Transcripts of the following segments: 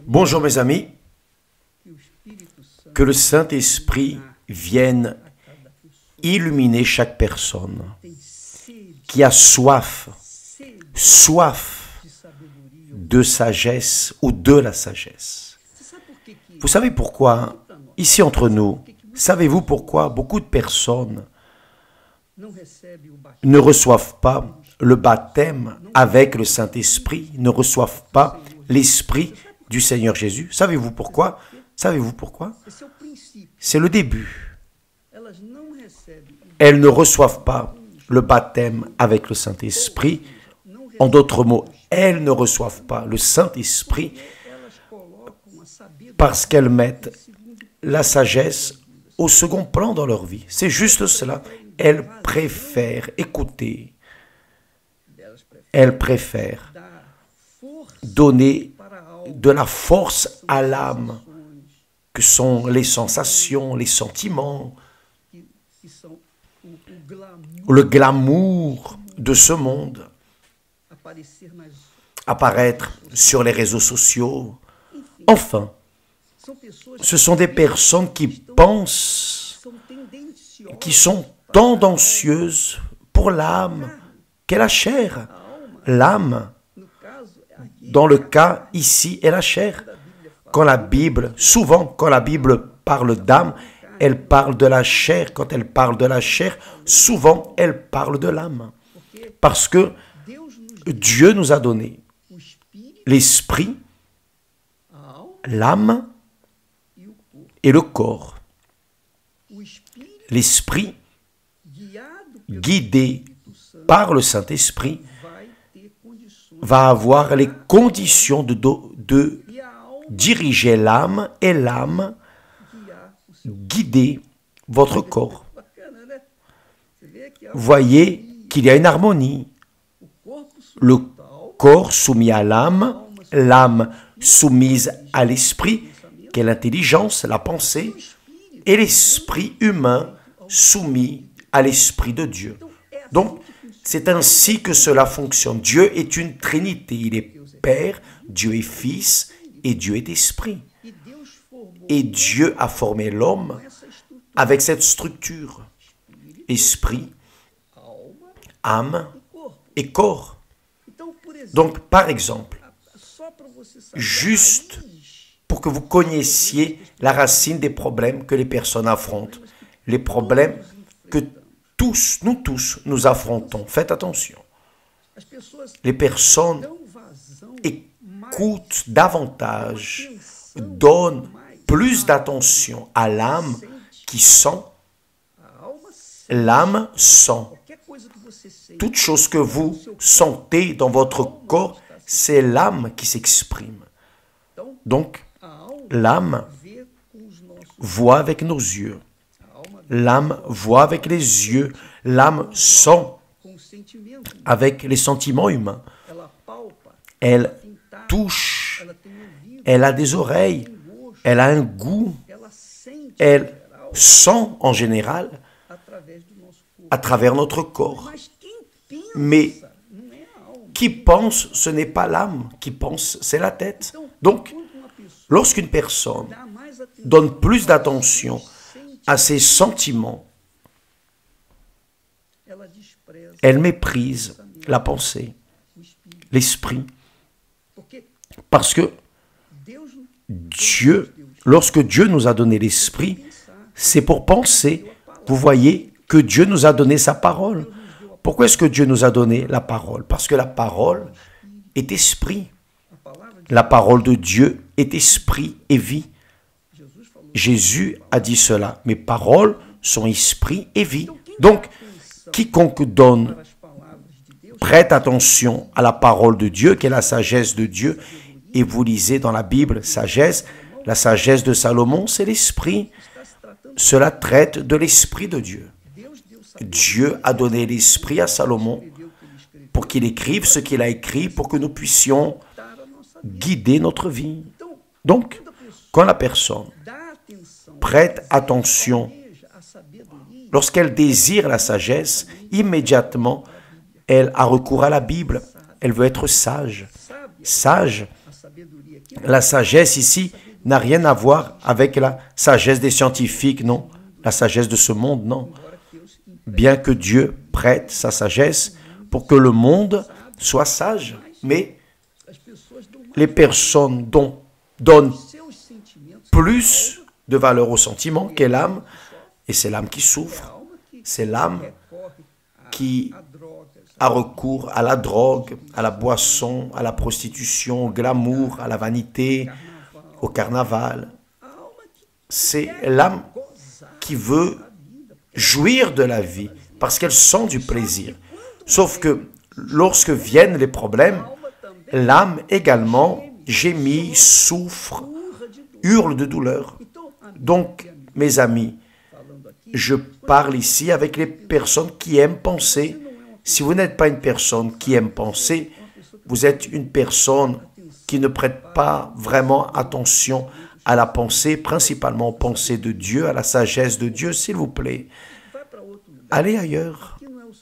Bonjour mes amis, que le Saint-Esprit vienne illuminer chaque personne qui a soif de sagesse ou de la sagesse. Vous savez pourquoi, ici entre nous, savez-vous pourquoi beaucoup de personnes ne reçoivent pas le baptême avec le Saint-Esprit, ne reçoivent pas l'Esprit du Seigneur Jésus? Savez-vous pourquoi? Savez-vous pourquoi? C'est le début. Elles ne reçoivent pas le baptême avec le Saint-Esprit. En d'autres mots, elles ne reçoivent pas le Saint-Esprit parce qu'elles mettent la sagesse au second plan dans leur vie. C'est juste cela. Elles préfèrent écouter. Elles préfèrent donner de la force à l'âme, que sont les sensations, les sentiments, le glamour de ce monde, apparaître sur les réseaux sociaux. Enfin, ce sont des personnes qui pensent, qui sont tendancieuses pour l'âme, qu'est la chair. L'âme, dans le cas ici, est la chair. Quand la Bible, souvent, quand la Bible parle d'âme, elle parle de la chair. Quand elle parle de la chair, souvent, elle parle de l'âme. Parce que Dieu nous a donné l'esprit, l'âme et le corps. L'esprit, guidé par le Saint-Esprit, va avoir les conditions de diriger l'âme et l'âme guider votre corps. Voyez qu'il y a une harmonie. Le corps soumis à l'âme, l'âme soumise à l'esprit, qui est l'intelligence, la pensée, et l'esprit humain soumis à l'esprit de Dieu. Donc, c'est ainsi que cela fonctionne. Dieu est une trinité. Il est Père, Dieu est Fils et Dieu est Esprit. Et Dieu a formé l'homme avec cette structure. Esprit, âme et corps. Donc, par exemple, juste pour que vous connaissiez la racine des problèmes que les personnes affrontent, les problèmes que nous tous, nous affrontons. Faites attention. Les personnes écoutent davantage, donnent plus d'attention à l'âme qui sent. L'âme sent. Toute chose que vous sentez dans votre corps, c'est l'âme qui s'exprime. Donc, l'âme voit avec nos yeux. L'âme voit avec les yeux. L'âme sent avec les sentiments humains. Elle touche. Elle a des oreilles. Elle a un goût. Elle sent en général à travers notre corps. Mais qui pense, ce n'est pas l'âme. Qui pense, c'est la tête. Donc, lorsqu'une personne donne plus d'attention à ses sentiments, elle méprise la pensée, l'esprit. Parce que Dieu, lorsque Dieu nous a donné l'esprit, c'est pour penser. Vous voyez que Dieu nous a donné sa parole. Pourquoi est-ce que Dieu nous a donné la parole? Parce que la parole est esprit. La parole de Dieu est esprit et vie. Jésus a dit cela. Mes paroles sont esprit et vie. Donc, quiconque prête attention à la parole de Dieu, qui est la sagesse de Dieu, et vous lisez dans la Bible, sagesse, la sagesse de Salomon, c'est l'esprit. Cela traite de l'esprit de Dieu. Dieu a donné l'esprit à Salomon pour qu'il écrive ce qu'il a écrit, pour que nous puissions guider notre vie. Donc, quand la personne prête attention, lorsqu'elle désire la sagesse, immédiatement, elle a recours à la Bible. Elle veut être sage. Sage, La sagesse ici n'a rien à voir avec la sagesse des scientifiques, non. La sagesse de ce monde, non. Bien que Dieu prête sa sagesse pour que le monde soit sage, mais les personnes donnent plus de valeur au sentiment qu'est l'âme, et c'est l'âme qui souffre, c'est l'âme qui a recours à la drogue, à la boisson, à la prostitution, au glamour, à la vanité, au carnaval. C'est l'âme qui veut jouir de la vie parce qu'elle sent du plaisir. Sauf que lorsque viennent les problèmes, l'âme également gémit, souffre, hurle de douleur. Donc, mes amis, je parle ici avec les personnes qui aiment penser. Si vous n'êtes pas une personne qui aime penser, vous êtes une personne qui ne prête pas vraiment attention à la pensée, principalement aux pensées de Dieu, à la sagesse de Dieu, s'il vous plaît. Allez ailleurs.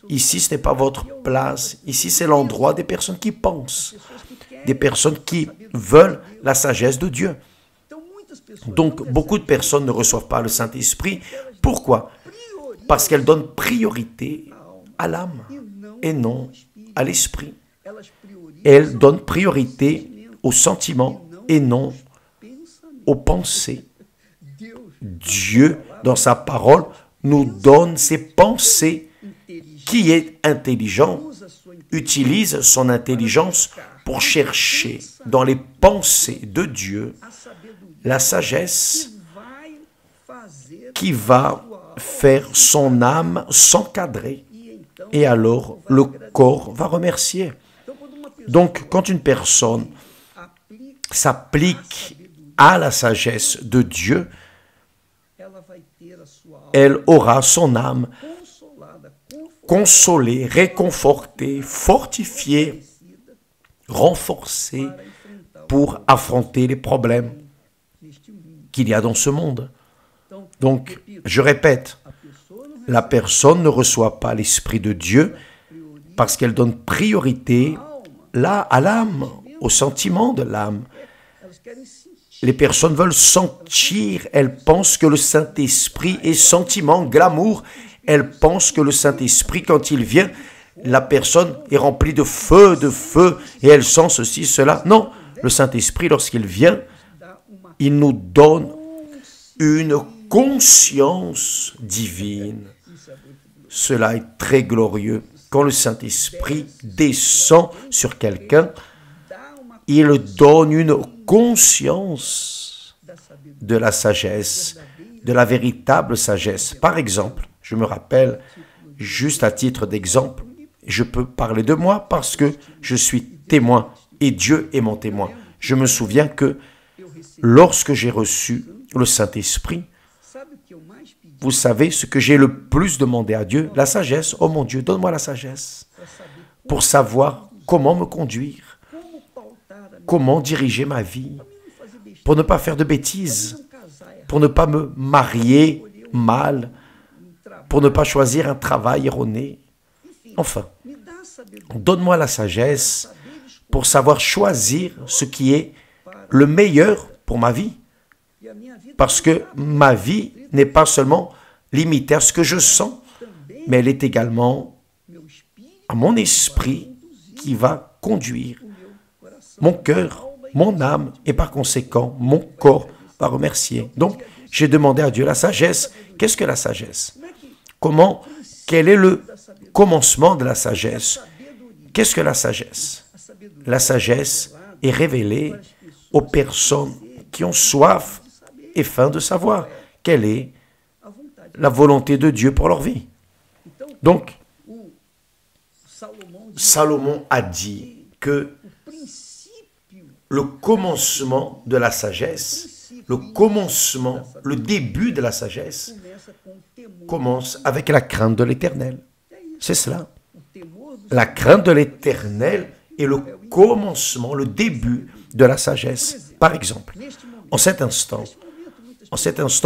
Ici, ce n'est pas votre place. Ici, c'est l'endroit des personnes qui pensent, des personnes qui veulent la sagesse de Dieu. Donc, beaucoup de personnes ne reçoivent pas le Saint-Esprit. Pourquoi? Parce qu'elles donnent priorité à l'âme et non à l'esprit. Elles donnent priorité aux sentiments et non aux pensées. Dieu, dans sa parole, nous donne ses pensées. Qui est intelligent utilise son intelligence pour chercher dans les pensées de Dieu la sagesse qui va faire son âme s'encadrer. Et alors, le corps va remercier. Donc, quand une personne s'applique à la sagesse de Dieu, elle aura son âme consolée, réconfortée, fortifiée, renforcée pour affronter les problèmes qu'il y a dans ce monde. Donc, je répète, la personne ne reçoit pas l'Esprit de Dieu parce qu'elle donne priorité là à l'âme, au sentiment de l'âme. Les personnes veulent sentir, elles pensent que le Saint-Esprit est sentiment, glamour. Elles pensent que le Saint-Esprit, quand il vient, la personne est remplie de feu, et elle sent ceci, cela. Non, le Saint-Esprit, lorsqu'il vient, il nous donne une conscience divine. Cela est très glorieux. Quand le Saint-Esprit descend sur quelqu'un, il donne une conscience de la sagesse, de la véritable sagesse. Par exemple, je me rappelle, juste à titre d'exemple, je peux parler de moi parce que je suis témoin et Dieu est mon témoin. Je me souviens que lorsque j'ai reçu le Saint-Esprit, vous savez ce que j'ai le plus demandé à Dieu? La sagesse. Oh mon Dieu, donne-moi la sagesse pour savoir comment me conduire, comment diriger ma vie, pour ne pas faire de bêtises, pour ne pas me marier mal, pour ne pas choisir un travail erroné. Enfin, donne-moi la sagesse pour savoir choisir ce qui est le meilleur pour ma vie. Parce que ma vie n'est pas seulement limitée à ce que je sens, mais elle est également à mon esprit qui va conduire mon cœur, mon âme, et par conséquent, mon corps va remercier. Donc, j'ai demandé à Dieu la sagesse. Qu'est-ce que la sagesse? Quel est le commencement de la sagesse? Qu'est-ce que la sagesse? La sagesse est révélée aux personnes qui ont soif et faim de savoir quelle est la volonté de Dieu pour leur vie. Donc, Salomon a dit que le commencement de la sagesse, le début de la sagesse, commence avec la crainte de l'Éternel. C'est cela. La crainte de l'Éternel est le commencement, le début de la sagesse. Par exemple, en cet instant,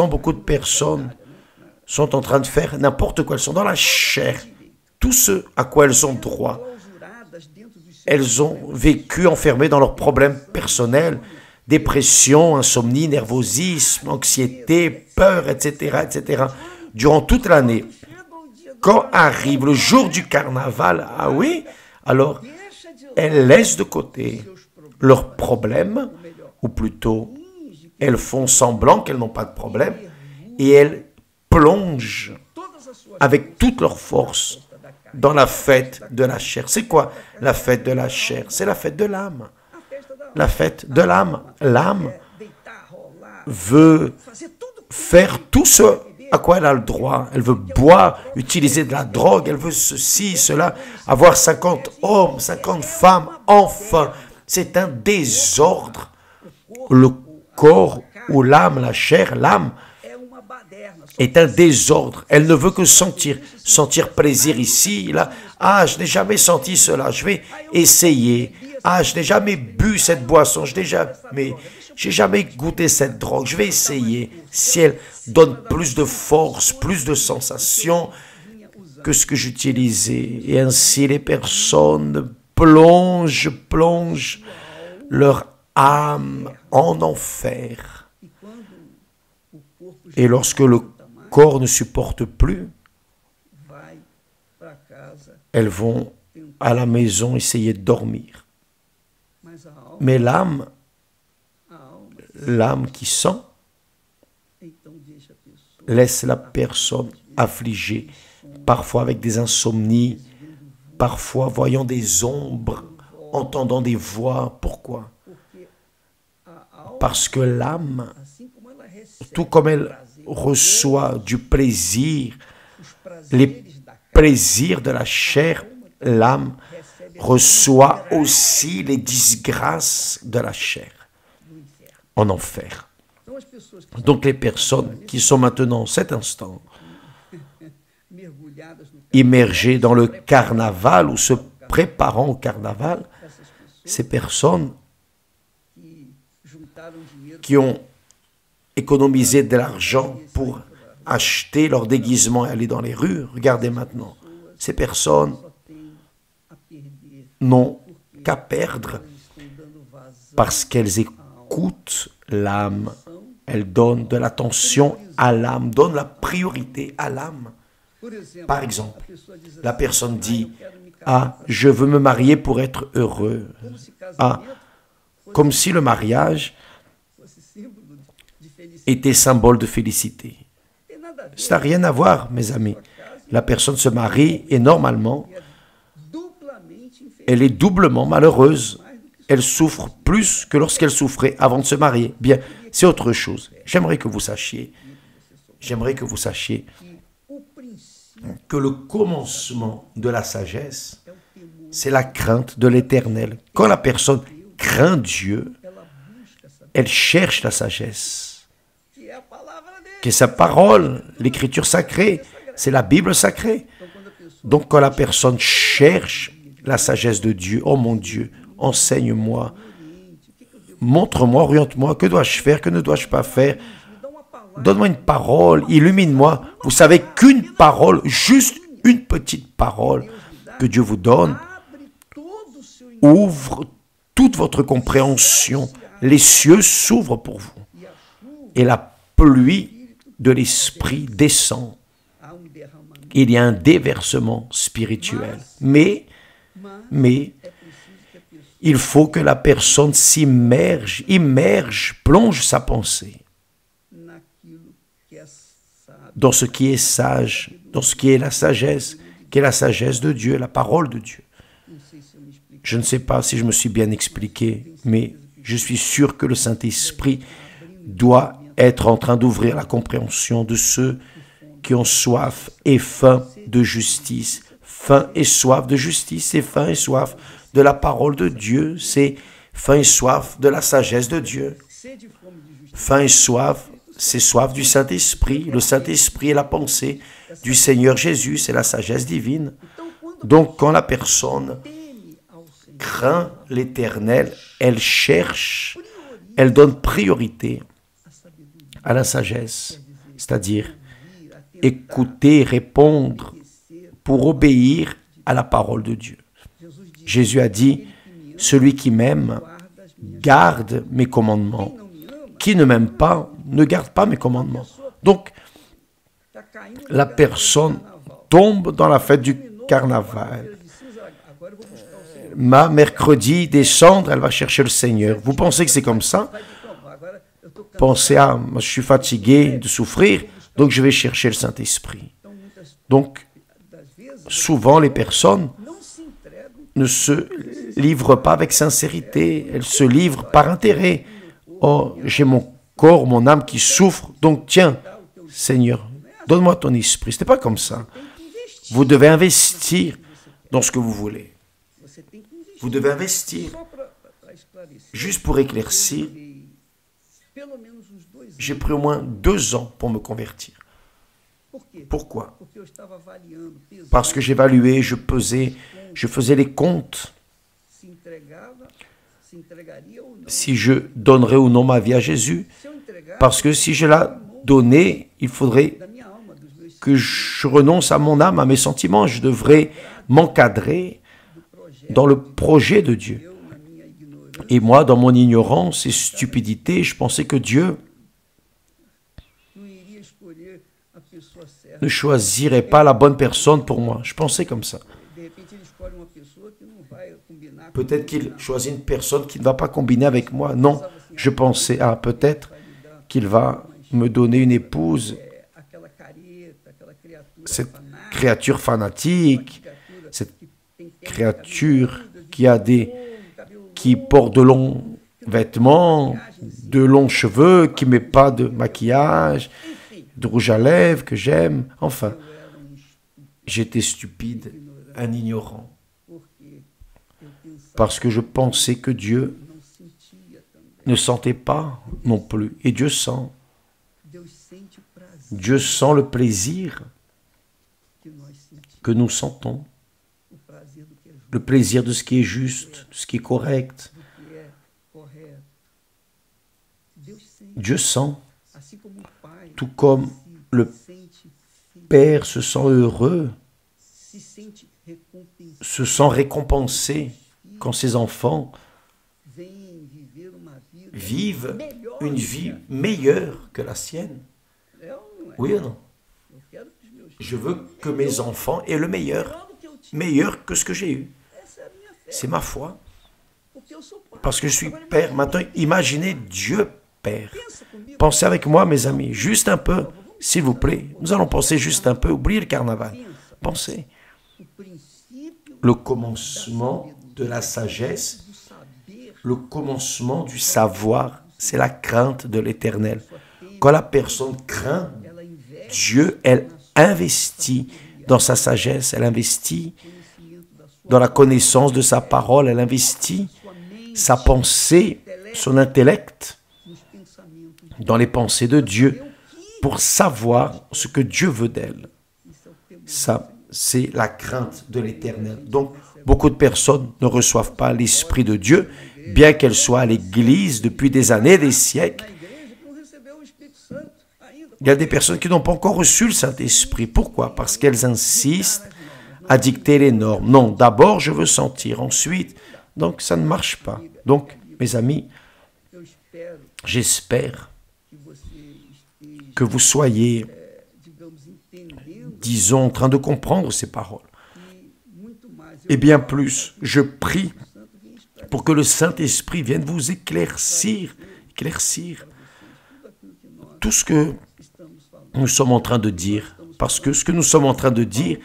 beaucoup de personnes sont en train de faire n'importe quoi. Elles sont dans la chair. Tout ce à quoi elles ont droit. elles ont vécu enfermées dans leurs problèmes personnels, dépression, insomnie, nervosisme, anxiété, peur, etc., etc., durant toute l'année. Quand arrive le jour du carnaval, ah oui, alors elles laissent de côté leurs problèmes, ou plutôt, elles font semblant qu'elles n'ont pas de problème, et elles plongent avec toute leur force dans la fête de la chair. C'est quoi la fête de la chair? C'est la fête de l'âme. La fête de l'âme. L'âme veut faire tout ce à quoi elle a le droit. Elle veut boire, utiliser de la drogue, elle veut ceci, cela, avoir 50 hommes, 50 femmes, enfin. C'est un désordre. Le corps ou l'âme, la chair, l'âme, est un désordre. Elle ne veut que sentir plaisir ici, là. Ah, je n'ai jamais senti cela, je vais essayer. Ah, je n'ai jamais bu cette boisson, j'ai jamais goûté cette drogue, je vais essayer. Si elle donne plus de force, plus de sensations que ce que j'utilisais. Et ainsi les personnes plongent leur âme en enfer. Et lorsque le corps ne supporte plus, elles vont à la maison essayer de dormir. Mais l'âme qui sent, laisse la personne affligée, parfois avec des insomnies, parfois voyant des ombres, entendant des voix. Pourquoi? Parce que l'âme, tout comme elle reçoit du plaisir, les plaisirs de la chair, l'âme reçoit aussi les disgrâces de la chair en enfer. Donc les personnes qui sont maintenant, en cet instant, immergées dans le carnaval ou se préparant au carnaval, ces personnes qui ont économisé de l'argent pour acheter leur déguisement et aller dans les rues, regardez maintenant, ces personnes n'ont qu'à perdre parce qu'elles écoutent l'âme. Elles donnent de l'attention à l'âme, donnent la priorité à l'âme. Par exemple, la personne dit « Ah, je veux me marier pour être heureux. » Ah, comme si le mariage était symbole de félicité. Ça n'a rien à voir, mes amis. La personne se marie et normalement, elle est doublement malheureuse. Elle souffre plus que lorsqu'elle souffrait avant de se marier. Bien, c'est autre chose. J'aimerais que vous sachiez que le commencement de la sagesse, c'est la crainte de l'Éternel. Quand la personne craint Dieu, elle cherche la sagesse, qui est sa parole, l'écriture sacrée, c'est la Bible sacrée. Donc quand la personne cherche la sagesse de Dieu, oh mon Dieu, enseigne-moi, montre-moi, oriente-moi, que dois-je faire, que ne dois-je pas faire, donne-moi une parole, illumine-moi. Vous savez qu'une parole, juste une petite parole que Dieu vous donne, ouvre toute votre compréhension. Les cieux s'ouvrent pour vous. Et la pluie de l'Esprit descend. Il y a un déversement spirituel. Mais il faut que la personne s'immerge, plonge sa pensée dans ce qui est sage, dans ce qui est la sagesse, qui est la sagesse de Dieu, la parole de Dieu. Je ne sais pas si je me suis bien expliqué, mais je suis sûr que le Saint-Esprit doit être en train d'ouvrir la compréhension de ceux qui ont soif et faim de justice. Faim et soif de justice, c'est faim et soif de la parole de Dieu, c'est faim et soif de la sagesse de Dieu. Faim et soif, c'est soif du Saint-Esprit. Le Saint-Esprit est la pensée du Seigneur Jésus, c'est la sagesse divine. Donc quand la personne craint l'Éternel, elle cherche, elle donne priorité à la sagesse, c'est-à-dire écouter, répondre pour obéir à la parole de Dieu. Jésus a dit, celui qui m'aime garde mes commandements. Qui ne m'aime pas ne garde pas mes commandements. Donc, la personne tombe dans la fête du carnaval. Mercredi, décembre, elle va chercher le Seigneur. Vous pensez que c'est comme ça? Pensez, je suis fatigué de souffrir, donc je vais chercher le Saint-Esprit. Donc, souvent, les personnes ne se livrent pas avec sincérité, elles se livrent par intérêt. Oh, j'ai mon corps, mon âme qui souffre, donc tiens, Seigneur, donne-moi ton esprit. Ce n'est pas comme ça. Vous devez investir dans ce que vous voulez. Vous devez investir. Juste pour éclaircir, j'ai pris au moins 2 ans pour me convertir. Pourquoi? Parce que j'évaluais, je pesais, je faisais les comptes. Si je donnerais ou non ma vie à Jésus. Parce que si je la donnais, il faudrait que je renonce à mon âme, à mes sentiments. Je devrais m'encadrer dans le projet de Dieu. Et moi, dans mon ignorance et stupidité, je pensais que Dieu ne choisirait pas la bonne personne pour moi. Je pensais comme ça. Peut-être qu'il choisit une personne qui ne va pas combiner avec moi. Non, je pensais, peut-être qu'il va me donner une épouse, cette créature fanatique, cette créature qui porte de longs vêtements, de longs cheveux, qui ne met pas de maquillage, de rouge à lèvres que j'aime. Enfin, j'étais stupide, un ignorant. Parce que je pensais que Dieu ne sentait pas non plus. Et Dieu sent. Dieu sent le plaisir que nous sentons. Le plaisir de ce qui est juste, de ce qui est correct. Dieu sent, tout comme le Père se sent heureux, se sent récompensé quand ses enfants vivent une vie meilleure que la sienne. Oui ou non? Je veux que mes enfants aient le meilleur, meilleur que ce que j'ai eu. C'est ma foi. Parce que je suis Père. Maintenant, imaginez Dieu Père. Pensez avec moi, mes amis, juste un peu, s'il vous plaît. Nous allons penser juste un peu, oubliez le carnaval. Pensez. Le commencement de la sagesse, le commencement du savoir, c'est la crainte de l'Éternel. Quand la personne craint Dieu, elle investit dans sa sagesse, elle investit dans la connaissance de sa parole, elle investit sa pensée, son intellect dans les pensées de Dieu pour savoir ce que Dieu veut d'elle. Ça, c'est la crainte de l'Éternel. Donc, beaucoup de personnes ne reçoivent pas l'Esprit de Dieu, bien qu'elles soient à l'Église depuis des années, des siècles. Il y a des personnes qui n'ont pas encore reçu le Saint-Esprit. Pourquoi? Parce qu'elles insistent à dicter les normes. Non, d'abord je veux sentir, ensuite. Donc ça ne marche pas. Donc, mes amis, j'espère que vous soyez, disons, en train de comprendre ces paroles. Et bien plus, je prie pour que le Saint-Esprit vienne vous éclaircir tout ce que nous sommes en train de dire. Parce que ce que nous sommes en train de dire,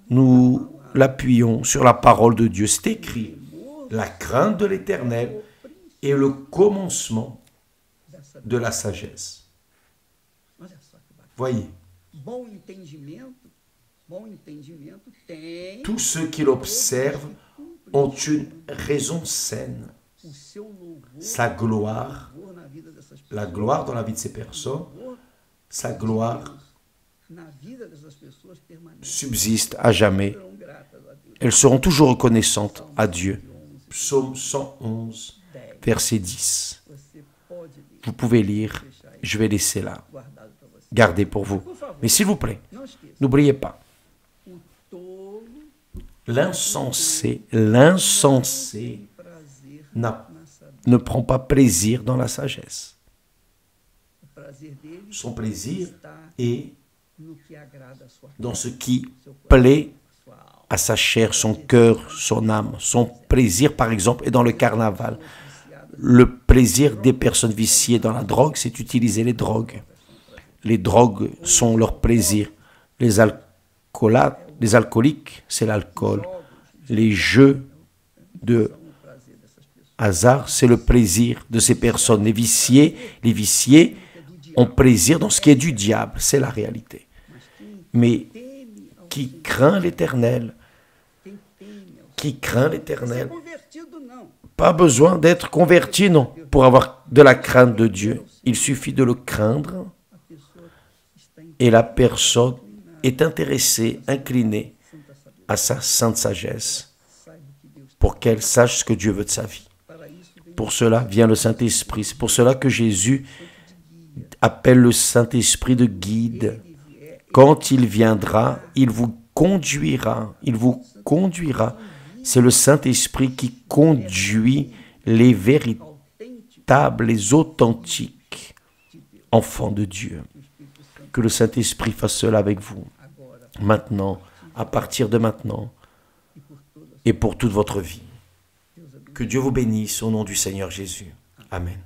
nous l'appuyons sur la parole de Dieu. C'est écrit, la crainte de l'Éternel est le commencement de la sagesse. Voyez, tous ceux qui l'observent ont une raison saine. Sa gloire, la gloire dans la vie de ces personnes, sa gloire subsiste à jamais. Elles seront toujours reconnaissantes à Dieu. Psaume 111, verset 10. Vous pouvez lire, je vais laisser là. Gardez pour vous. Mais s'il vous plaît, n'oubliez pas. L'insensé ne prend pas plaisir dans la sagesse. Son plaisir est dans ce qui plaît à sa chair, son cœur, son âme. Son plaisir, par exemple, est dans le carnaval. Le plaisir des personnes viciées dans la drogue, c'est utiliser les drogues. Les drogues sont leur plaisir. Les alcooliques, c'est l'alcool. Les jeux de hasard, c'est le plaisir de ces personnes. Les viciés ont plaisir dans ce qui est du diable, c'est la réalité. Mais qui craint l'Éternel, pas besoin d'être converti, non, pour avoir de la crainte de Dieu. Il suffit de le craindre et la personne est intéressée, inclinée à sa sainte sagesse pour qu'elle sache ce que Dieu veut de sa vie. Pour cela vient le Saint-Esprit. C'est pour cela que Jésus appelle le Saint-Esprit de guide. Quand il viendra, il vous conduira. Il vous conduira. C'est le Saint-Esprit qui conduit les véritables, les authentiques enfants de Dieu. Que le Saint-Esprit fasse cela avec vous, maintenant, à partir de maintenant, et pour toute votre vie. Que Dieu vous bénisse au nom du Seigneur Jésus. Amen.